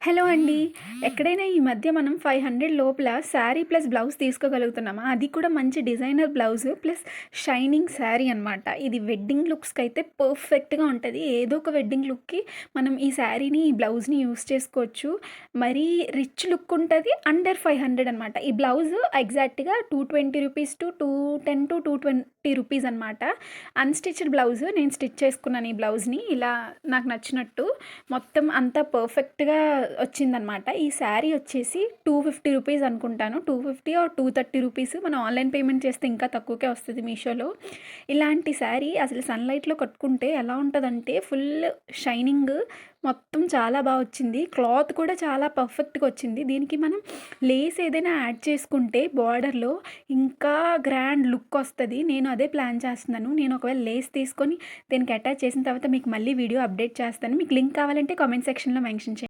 Hello అండి. ఎక్కడైనా ఈ మధ్య మనం 500 లోపల శారీ ప్లస్ బ్లౌజ్ తీసుకోగలుగుతున్నామా? అది కూడా మంచి designer blouse plus shining sari అనమాట. ఇది వెడ్డింగ్ లుక్స్‌కైతే పర్ఫెక్ట్‌గా ఉంటది. ఏదో ఒక వెడ్డింగ్ లుక్‌కి మనం ఈ శారీని, ఈ బ్లౌజ్‌ని యూజ్ చేసుకోవచ్చు. మరీ రిచ్ లుక్ ఉంటది. అండర్ 500 అనమాట. ఈ బ్లౌజు ఎగ్జాక్ట్‌గా 220 రూపీస్ టు 210-220 రూపీస్ అనమాట. Unstitched blouse. నేను స్టిచ్ చేసుకున్నాను ఈ బ్లౌజ్‌ని ఇలా నాకు నచ్చినట్టు. మొత్తం అంతా పర్ఫెక్ట్‌గా వచ్చిందనమాట. ఈ శారీ వచ్చేసి 250 రూపీస్ అనుకుంటాను. 250 ఆర్ 230 రూపీస్. మనం ఆన్‌లైన్ పేమెంట్ చేస్తే ఇంకా తక్కువకే వస్తది మీషోలో. ఇలాంటి శారీ అసలు సన్‌లైట్‌లో కట్టుకుంటే ఎలా ఉంటదంటే ఫుల్ షైనింగ్ మొత్తం చాలా వచ్చింది. క్లాత్ కూడా చాలా పర్ఫెక్ట్‌గా వచ్చింది. దీనికి మనం లేస్ ఏదైనా యాడ్ చేసుకుంటే బార్డర్‌లో ఇంకా గ్రాండ్ లుక్ వస్తది. నేను అదే ప్లాన్ చేస్తున్నాను. నేను ఒకవేళ లేస్ తీసుకొని దీనికి అటాచ్ చేసిన తర్వాత మీకు మళ్ళీ వీడియో అప్డేట్ చేస్తాను. మీకు లింక్ కావాలంటే కామెంట్ సెక్షన్‌లో మెన్షన్ చేయండి.